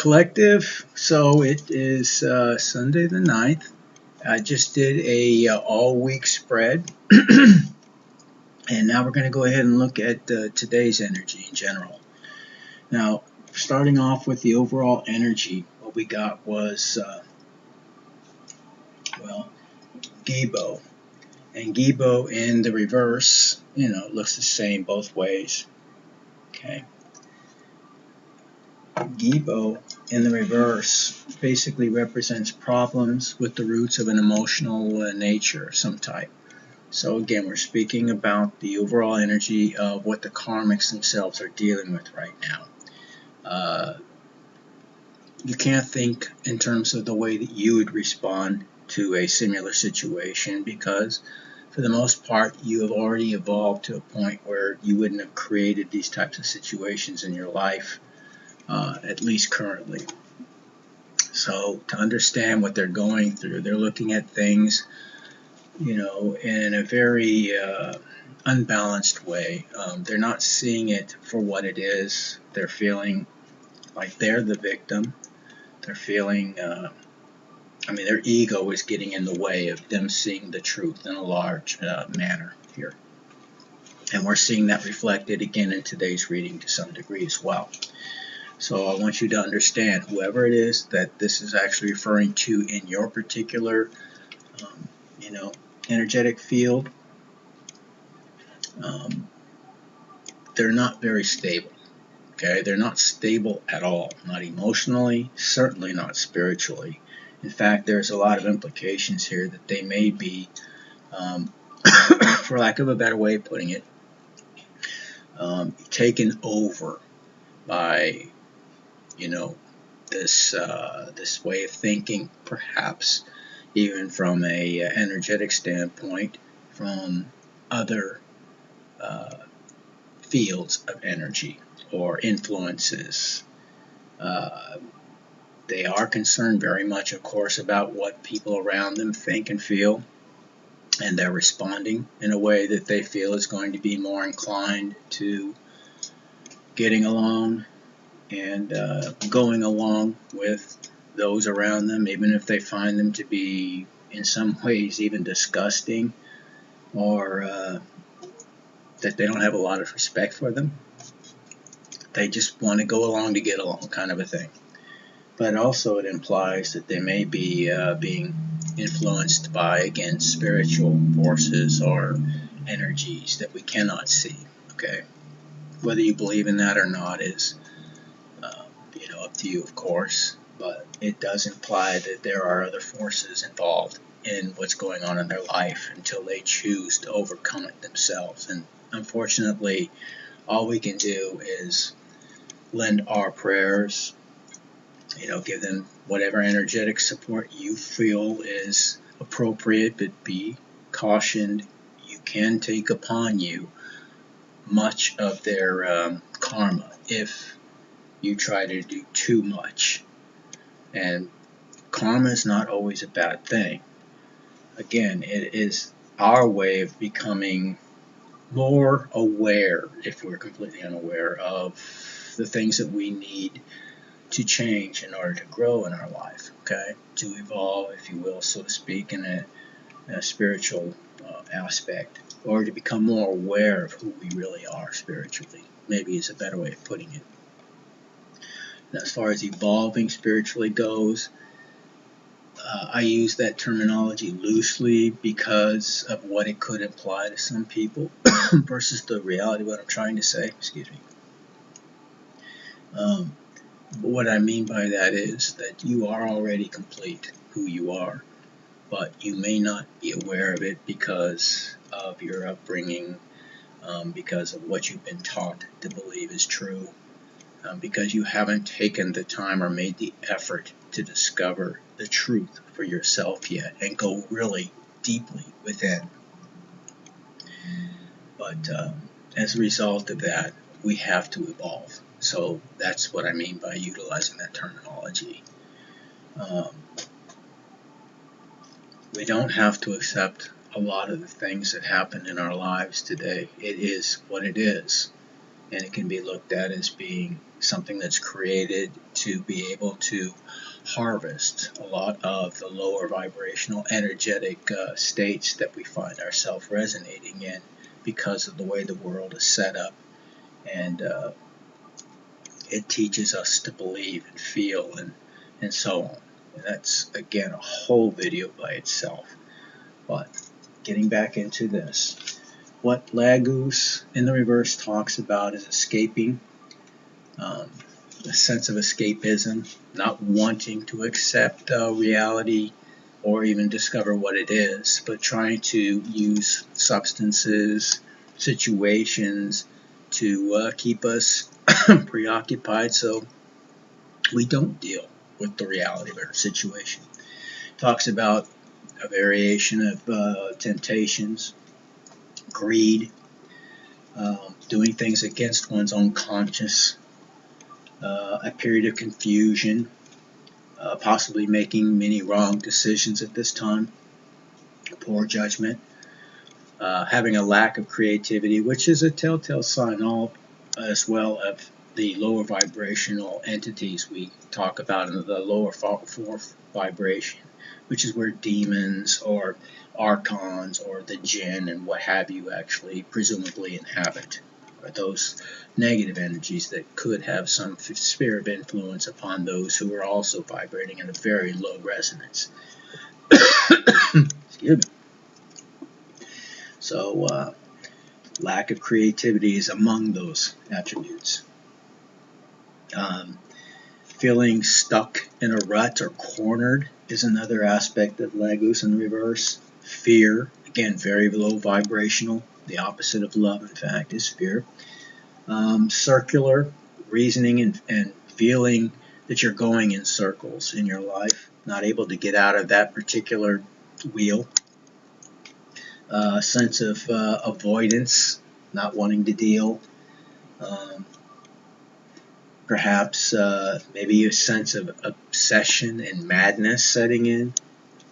Collective, so it is Sunday the 9th. I just did a all-week spread, and now we're going to go ahead and look at today's energy in general. Now, starting off with the overall energy, what we got was, Gibo. And Gibo in the reverse, looks the same both ways. Okay. Gibo in the reverse basically represents problems with the roots of an emotional nature of some type. So again, we're speaking about the overall energy of what the karmics themselves are dealing with right now. You can't think in terms of the way that you would respond to a similar situation, because for the most part you have already evolved to a point where you wouldn't have created these types of situations in your life, at least currently. So to understand what they're going through, they're looking at things, in a very unbalanced way. They're not seeing it for what it is. They're feeling like they're the victim. They're feeling, their ego is getting in the way of them seeing the truth in a large manner here. And we're seeing that reflected again in today's reading to some degree as well. So I want you to understand, whoever it is that this is actually referring to in your particular, energetic field, they're not very stable. Okay, they're not stable at all, not emotionally, certainly not spiritually. In fact, there's a lot of implications here that they may be, for lack of a better way of putting it, taken over by, this way of thinking, perhaps even from a energetic standpoint, from other fields of energy or influences. They are concerned very much, of course, about what people around them think and feel, and they're responding in a way that they feel is going to be more inclined to getting along and going along with those around them, even if they find them to be in some ways even disgusting, or that they don't have a lot of respect for them. They just want to go along to get along, kind of a thing. But also it implies that they may be being influenced by, again, spiritual forces or energies that we cannot see. Okay, whether you believe in that or not is up to you, of course, but it does imply that there are other forces involved in what's going on in their life until they choose to overcome it themselves. And unfortunately, all we can do is lend our prayers, give them whatever energetic support you feel is appropriate, but be cautioned. You can take upon you much of their karma if you try to do too much. And karma is not always a bad thing. Again, it is our way of becoming more aware, if we're completely unaware, of the things that we need to change in order to grow in our life, okay? To evolve, if you will, so to speak, in a spiritual aspect, or to become more aware of who we really are spiritually, maybe is a better way of putting it. Now, as far as evolving spiritually goes, I use that terminology loosely because of what it could imply to some people versus the reality of what I'm trying to say. Excuse me. But what I mean by that is that you are already complete who you are, but you may not be aware of it because of your upbringing, because of what you've been taught to believe is true, because you haven't taken the time or made the effort to discover the truth for yourself yet and go really deeply within. But as a result of that, we have to evolve. So that's what I mean by utilizing that terminology. We don't have to accept a lot of the things that happen in our lives today. It is what it is. and it can be looked at as being something that's created to be able to harvest a lot of the lower vibrational energetic states that we find ourselves resonating in because of the way the world is set up. And it teaches us to believe and feel and so on. And that's, again, a whole video by itself. But getting back into this, what Laguz in the reverse talks about is escaping, a sense of escapism, not wanting to accept reality or even discover what it is, but trying to use substances, situations to keep us preoccupied so we don't deal with the reality of our situation. Talks about a variation of temptations, greed, doing things against one's own conscience, a period of confusion, possibly making many wrong decisions at this time, poor judgment, having a lack of creativity, which is a telltale sign all as well of the lower vibrational entities we talk about in the lower fourth vibration, which is where demons or archons or the jinn and what have you actually presumably inhabit, or those negative energies that could have some sphere of influence upon those who are also vibrating in a very low resonance. Excuse me. So lack of creativity is among those attributes. Feeling stuck in a rut or cornered is another aspect of Laguz in reverse. Fear, again, very low vibrational. The opposite of love, in fact, is fear. Circular, reasoning and feeling that you're going in circles in your life, not able to get out of that particular wheel. Sense of avoidance, not wanting to deal. Perhaps maybe a sense of obsession and madness setting in,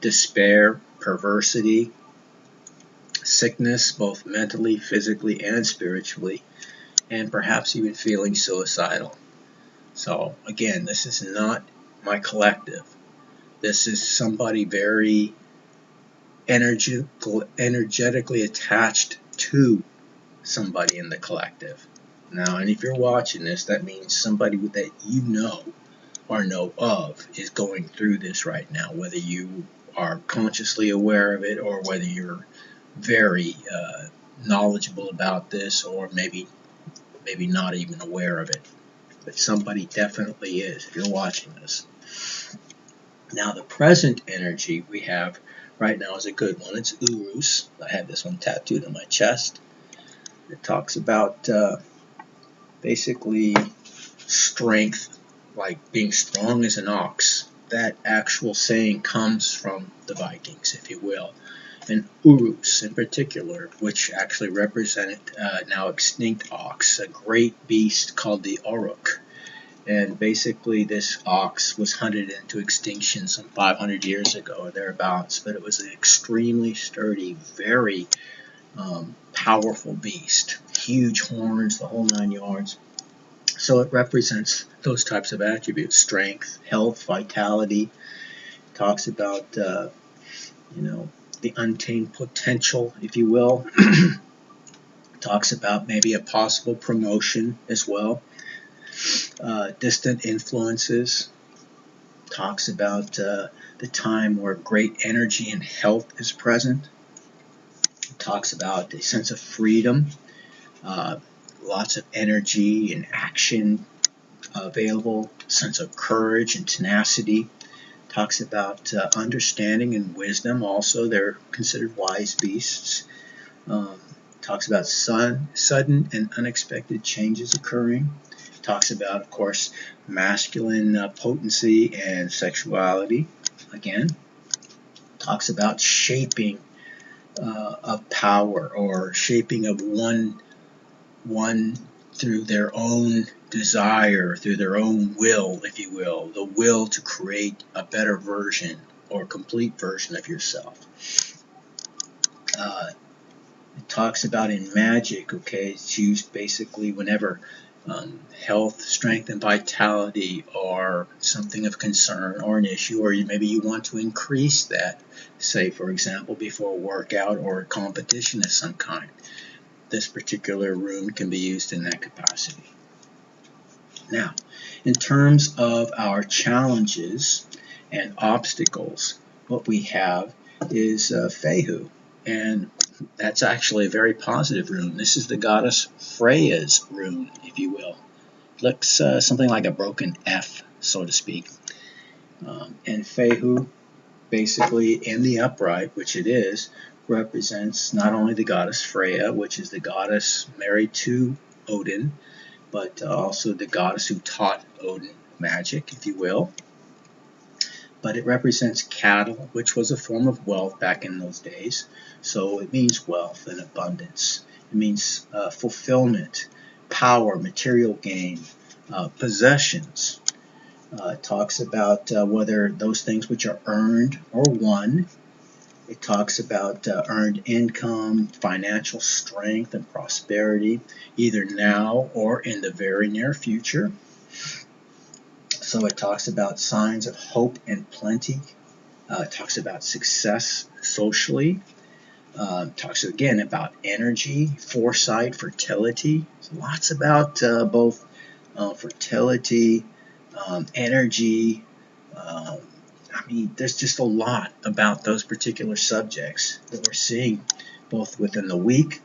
despair, perversity, sickness, both mentally, physically, and spiritually, and perhaps even feeling suicidal. So again, this is not my collective. This is somebody very energetically attached to somebody in the collective. Now, and if you're watching this, that means somebody that you know or know of is going through this right now, whether you are consciously aware of it or whether you're very knowledgeable about this or maybe not even aware of it. But somebody definitely is if you're watching this. Now, the present energy we have right now is a good one. It's Urus. I have this one tattooed on my chest. It talks about basically strength, like being strong as an ox. That actual saying comes from the Vikings, if you will. And Urus in particular, which actually represented now extinct ox, a great beast called the Uruk. And basically this ox was hunted into extinction some 500 years ago or thereabouts, but it was an extremely sturdy, very powerful beast. Huge horns, the whole 9 yards. So it represents those types of attributes: strength, health, vitality. Talks about, the untamed potential, if you will. Talks about maybe a possible promotion as well. Distant influences. Talks about the time where great energy and health is present. Talks about a sense of freedom. Lots of energy and action available, sense of courage and tenacity. Talks about understanding and wisdom. Also, they're considered wise beasts. Talks about sudden and unexpected changes occurring. Talks about, of course, masculine potency and sexuality. Again, talks about shaping of power or shaping of one through their own desire, through their own will, if you will, the will to create a better version or complete version of yourself. It talks about in magic, okay, it's used basically whenever health, strength, and vitality are something of concern or an issue, or maybe you want to increase that, say, for example, before a workout or a competition of some kind. This particular rune can be used in that capacity. Now, in terms of our challenges and obstacles, what we have is Fehu, and that's actually a very positive rune. This is the goddess Freya's rune, if you will. It looks something like a broken F, so to speak. And Fehu, basically in the upright, which it is, represents not only the goddess Freya, which is the goddess married to Odin, but also the goddess who taught Odin magic, if you will. But it represents cattle, which was a form of wealth back in those days. So it means wealth and abundance. It means fulfillment, power, material gain, possessions. It talks about whether those things which are earned or won. It talks about earned income, financial strength, and prosperity, either now or in the very near future. So it talks about signs of hope and plenty. It talks about success socially. It talks again about energy, foresight, fertility. So lots about both fertility, energy. I mean, there's just a lot about those particular subjects that we're seeing both within the week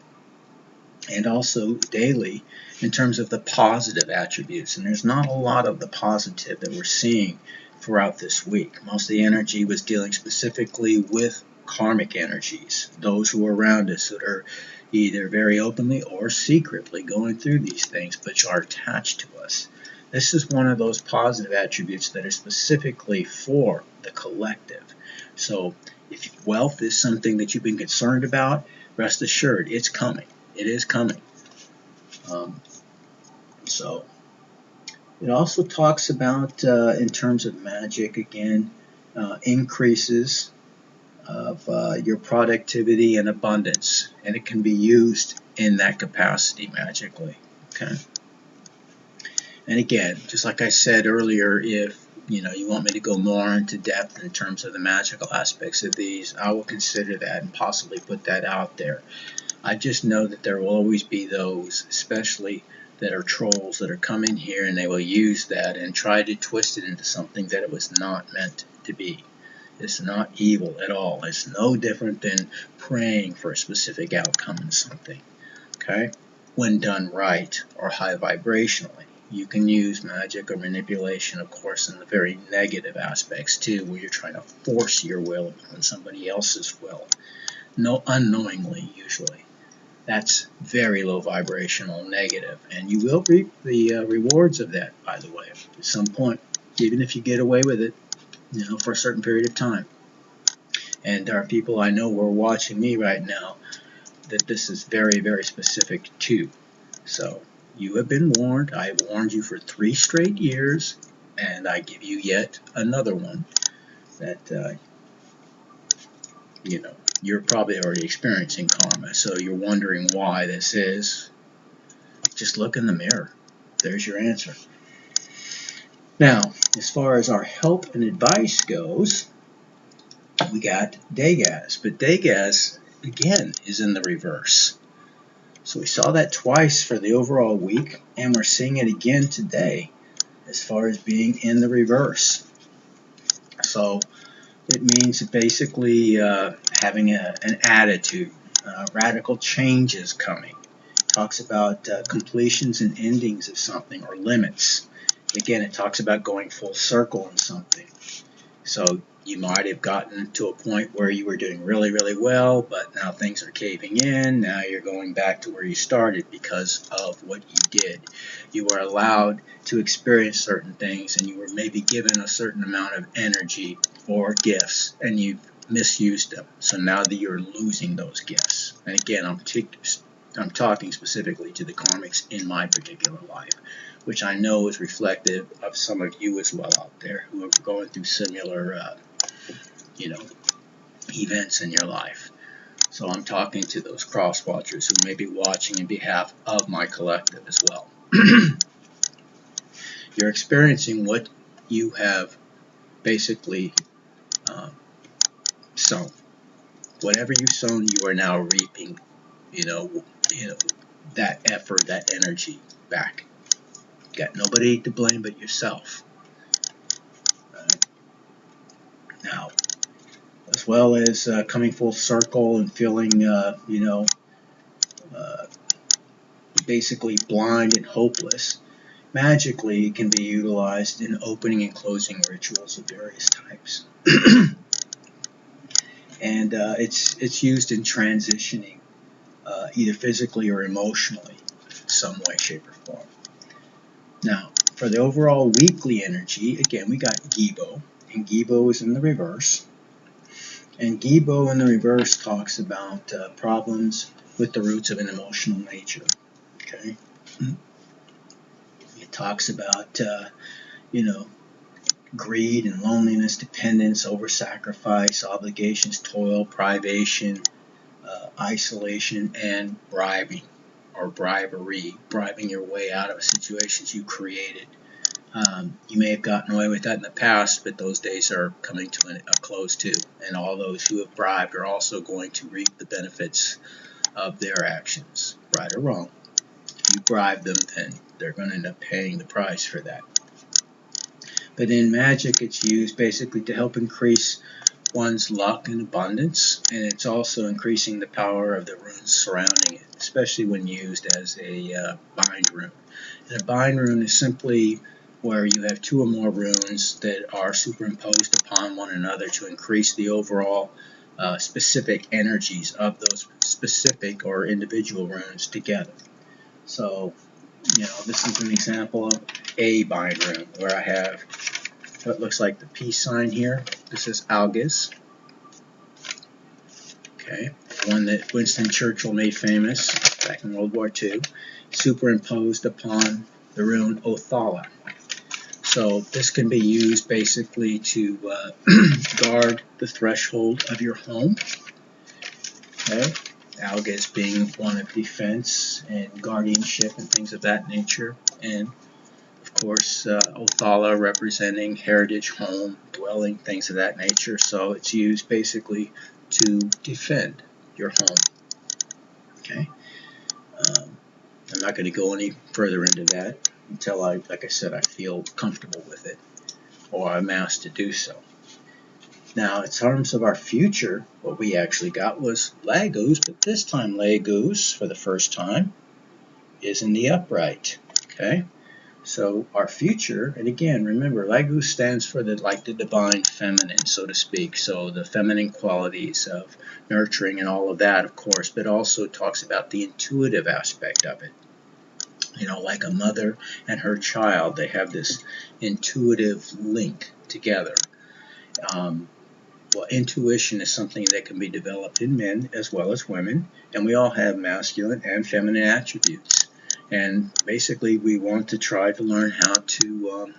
and also daily in terms of the positive attributes. And there's not a lot of the positive that we're seeing throughout this week. Most of the energy was dealing specifically with karmic energies, those who are around us that are either very openly or secretly going through these things which are attached to us. This is one of those positive attributes that are specifically for the collective. So if wealth is something that you've been concerned about, rest assured it's coming. It is coming. So it also talks about, in terms of magic, again, increases of your productivity and abundance, and it can be used in that capacity magically. Okay. And again, just like I said earlier, if you want me to go more into depth in terms of the magical aspects of these, I will consider that and possibly put that out there. I just know that there will always be those, especially that are trolls, that are coming here and they will use that and try to twist it into something that it was not meant to be. It's not evil at all. It's no different than praying for a specific outcome in something. Okay? When done right or high vibrationally. You can use magic or manipulation, of course, in the very negative aspects too, where you're trying to force your will upon somebody else's will. No, unknowingly, usually. That's very low vibrational, negative, and you will reap the rewards of that, by the way, at some point, even if you get away with it, for a certain period of time. And there are people I know who are watching me right now that this is very, very specific to. So you have been warned. I have warned you for 3 straight years, and I give you yet another one that you're probably already experiencing karma. So you're wondering why this is. Just look in the mirror. There's your answer. Now, as far as our help and advice goes, we got Dagaz, but Dagaz again is in the reverse. So we saw that twice for the overall week, and we're seeing it again today as far as being in the reverse. So it means basically having an attitude, radical changes coming. It talks about completions and endings of something, or limits. Again, it talks about going full circle in something. So you might have gotten to a point where you were doing really, really well, but now things are caving in. Now you're going back to where you started because of what you did. You were allowed to experience certain things, and you were maybe given a certain amount of energy or gifts, and you've misused them. So now that you're losing those gifts. And again, I'm talking specifically to the karmics in my particular life, which I know is reflective of some of you as well out there who are going through similar, events in your life. So I'm talking to those cross watchers who may be watching in behalf of my collective as well. You're experiencing what you have basically sown. Whatever you sown, you are now reaping, you know, that effort, that energy back. You got nobody to blame but yourself. Right? Now, as well as coming full circle and feeling, basically blind and hopeless, magically it can be utilized in opening and closing rituals of various types. And it's used in transitioning, either physically or emotionally, in some way, shape, or form. Now, for the overall weekly energy, again, we got Gibo, and Gibo is in the reverse. And Gibo in the reverse talks about problems with the roots of an emotional nature. Okay, it talks about greed and loneliness, dependence, over-sacrifice, obligations, toil, privation, isolation, and bribing or bribery, bribing your way out of situations you created. You may have gotten away with that in the past, but those days are coming to a close too. And all those who have bribed are also going to reap the benefits of their actions, right or wrong. If you bribe them, then they're going to end up paying the price for that. But in magic, it's used basically to help increase one's luck and abundance, and it's also increasing the power of the runes surrounding it, especially when used as a bind rune. And a bind rune is simply where you have two or more runes that are superimposed upon one another to increase the overall specific energies of those specific or individual runes together. So, this is an example of a bind rune where I have what looks like the peace sign here. This is Algiz. Okay, one that Winston Churchill made famous back in World War II, superimposed upon the rune Othala. So this can be used basically to guard the threshold of your home. Okay, Algiz being one of defense and guardianship and things of that nature, and of course Othala representing heritage, home, dwelling, things of that nature. So it's used basically to defend your home. Okay, I'm not going to go any further into that until like I said, I feel comfortable with it or I'm asked to do so. Now, in terms of our future, what we actually got was Laguz, but this time Laguz, for the first time, is in the upright. Okay, so our future, and again, remember, Laguz stands for the divine feminine, so to speak. So the feminine qualities of nurturing and all of that, of course, but also talks about the intuitive aspect of it. Like a mother and her child, they have this intuitive link together. Well, intuition is something that can be developed in men as well as women, and we all have masculine and feminine attributes. And basically, we want to try to learn how to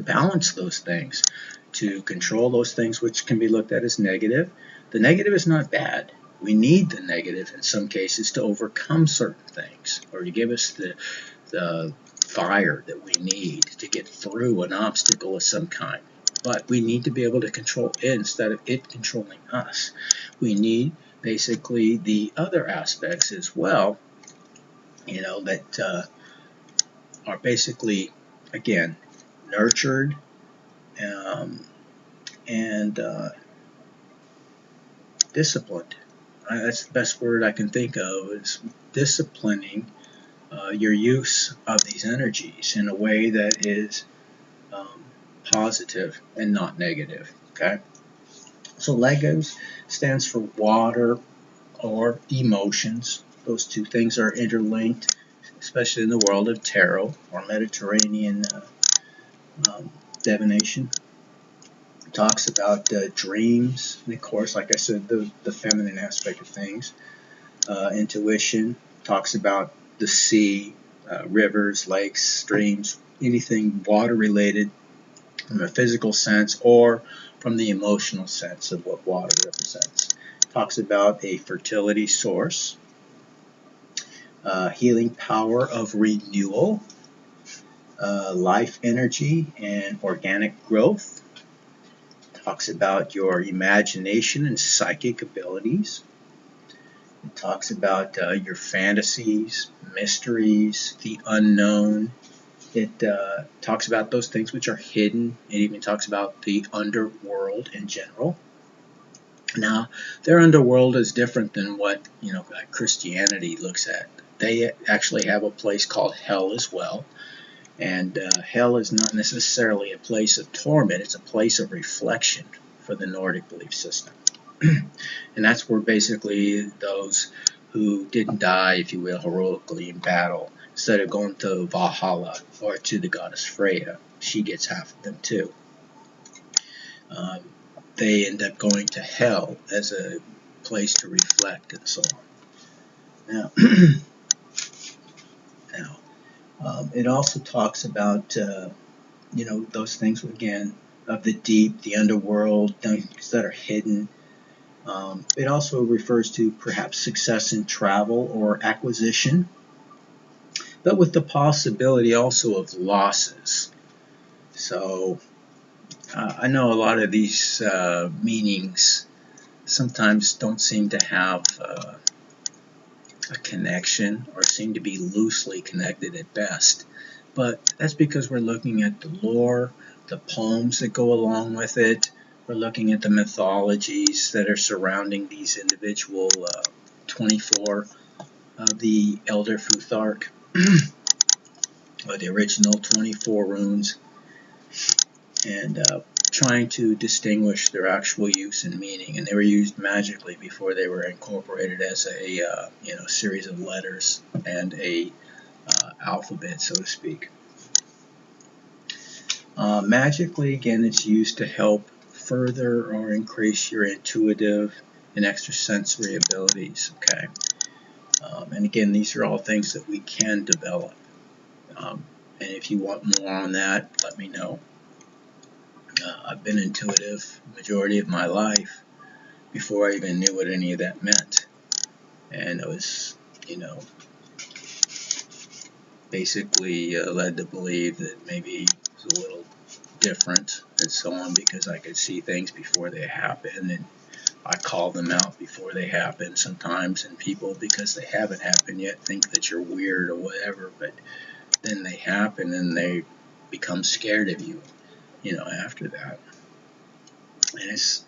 balance those things, to control those things which can be looked at as negative. The negative is not bad. We need the negative in some cases to overcome certain things, or to give us the fire that we need to get through an obstacle of some kind. But we need to be able to control it instead of it controlling us. We need basically the other aspects as well, that are basically, again, nurtured and disciplined. That's the best word I can think of, is disciplining your use of these energies in a way that is positive and not negative. Okay, so Laguz stands for water or emotions. Those two things are interlinked, especially in the world of tarot or Mediterranean divination. It talks about dreams, and of course, like I said, the feminine aspect of things. Intuition talks about the sea, rivers, lakes, streams, anything water related from a physical sense or from the emotional sense of what water represents. talks about a fertility source, healing power of renewal, life energy and organic growth. Talks about your imagination and psychic abilities. It talks about your fantasies, mysteries, the unknown. It talks about those things which are hidden. It even talks about the underworld in general. Now, their underworld is different than what Christianity looks at. They actually have a place called hell as well. And hell is not necessarily a place of torment. It's a place of reflection for the Nordic belief system. And that's where basically those who didn't die, if you will, heroically in battle, instead of going to Valhalla or to the goddess Freya, she gets half of them too. They end up going to hell as a place to reflect and so on. Now, it also talks about, those things, again, of the deep, the underworld, things that are hidden. It also refers to perhaps success in travel or acquisition, but with the possibility also of losses. So I know a lot of these meanings sometimes don't seem to have a connection or seem to be loosely connected at best. But that's because we're looking at the lore, the poems that go along with it. We're looking at the mythologies that are surrounding these individual 24 of the Elder Futhark, or the original 24 runes, and trying to distinguish their actual use and meaning. And they were used magically before they were incorporated as a series of letters and a alphabet, so to speak. Magically, again, it's used to help further or increase your intuitive and extrasensory abilities. Okay, and again, these are all things that we can develop. And if you want more on that, let me know. I've been intuitive the majority of my life before I even knew what any of that meant. And I was, basically led to believe that maybe it was a little different and so on, because I could see things before they happen, and I call them out before they happen sometimes, and people, because they haven't happened yet, think that you're weird or whatever, but then they happen and they become scared of you, after that. And it's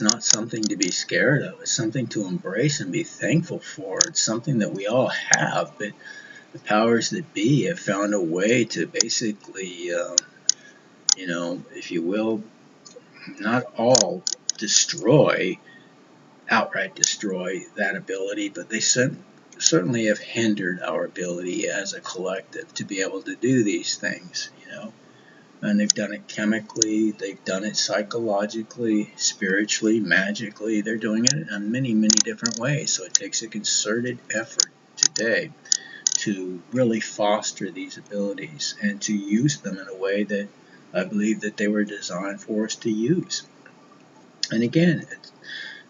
not something to be scared of. It's something to embrace and be thankful for. It's something that we all have, but the powers that be have found a way to basically, if you will, not all outright destroy that ability, but they certainly have hindered our ability as a collective to be able to do these things, And they've done it chemically, they've done it psychologically, spiritually, magically. They're doing it in many, many different ways. So it takes a concerted effort today to really foster these abilities and to use them in a way that I believe that they were designed for us to use. And again, it's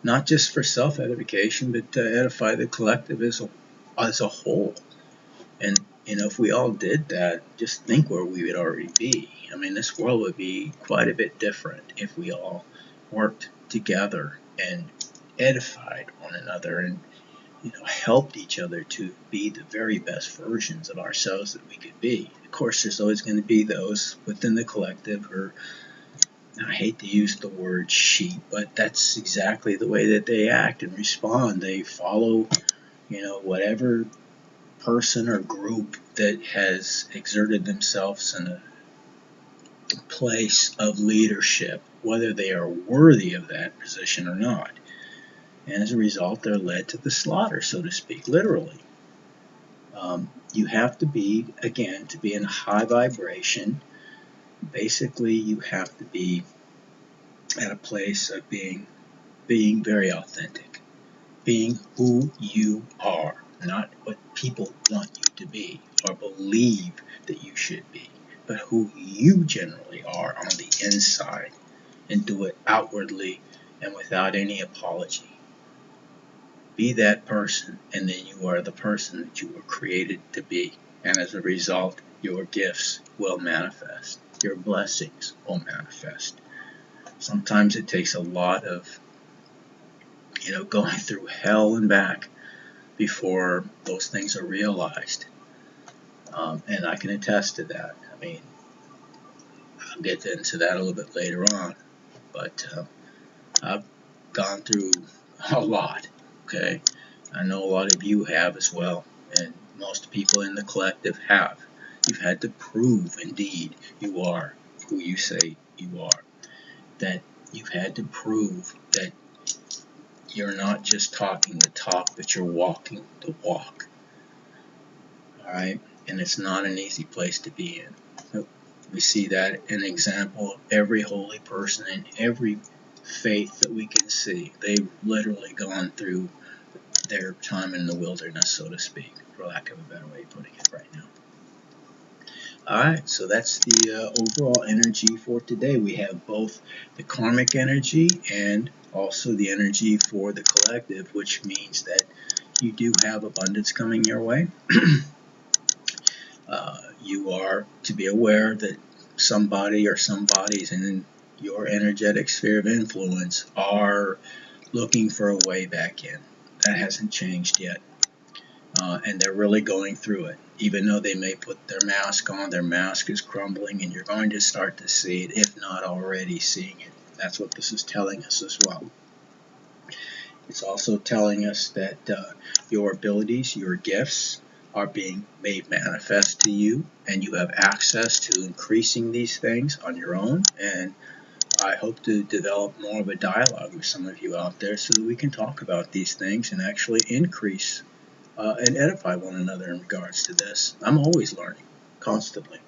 not just for self-edification, but to edify the collective as a whole. And if we all did that, just think where we would already be. I mean, this world would be quite a bit different if we all worked together and edified one another and helped each other to be the very best versions of ourselves that we could be. Of course, there's always going to be those within the collective who are, I hate to use the word sheep, but that's exactly the way that they act and respond. They follow, whatever person or group that has exerted themselves in a place of leadership, whether they are worthy of that position or not. And as a result, they're led to the slaughter, so to speak, literally. You have to be, again, to be in high vibration, basically you have to be at a place of being very authentic, being who you are, not what people want you to be or believe that you should be, but who you generally are on the inside, and do it outwardly and without any apology. Be that person, and then you are the person that you were created to be. And as a result, your gifts will manifest. Your blessings will manifest. Sometimes it takes a lot of, going through hell and back before those things are realized. And I can attest to that. I mean, I'll get into that a little bit later on. But I've gone through a lot, okay? I know a lot of you have as well, and most people in the collective have. You've had to prove, indeed, you are who you say you are. That you've had to prove that you're not just talking the talk, but you're walking the walk. Alright? And it's not an easy place to be in. We see that an example of every holy person in every faith that we can see. They've literally gone through their time in the wilderness, so to speak, for lack of a better way of putting it right now. Alright, so that's the overall energy for today. We have both the karmic energy and also the energy for the collective, which means that you do have abundance coming your way. You are to be aware that somebody or some bodies in your energetic sphere of influence are looking for a way back in. That hasn't changed yet. And they're really going through it. Even though they may put their mask on, their mask is crumbling, and you're going to start to see it, if not already seeing it. That's what this is telling us as well. It's also telling us that your abilities, your gifts, are being made manifest to you, and you have access to increasing these things on your own. And I hope to develop more of a dialogue with some of you out there so that we can talk about these things and actually increase and edify one another in regards to this. I'm always learning, constantly.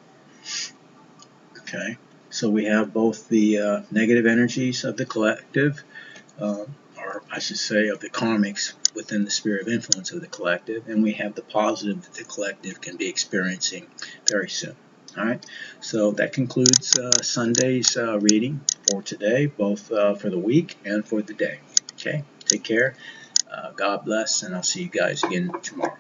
Okay, so we have both the negative energies of the collective, or I should say of the karmics within the sphere of influence of the collective, and we have the positive that the collective can be experiencing very soon. Alright, so that concludes Sunday's reading for today, both for the week and for the day. Okay, take care, God bless, and I'll see you guys again tomorrow.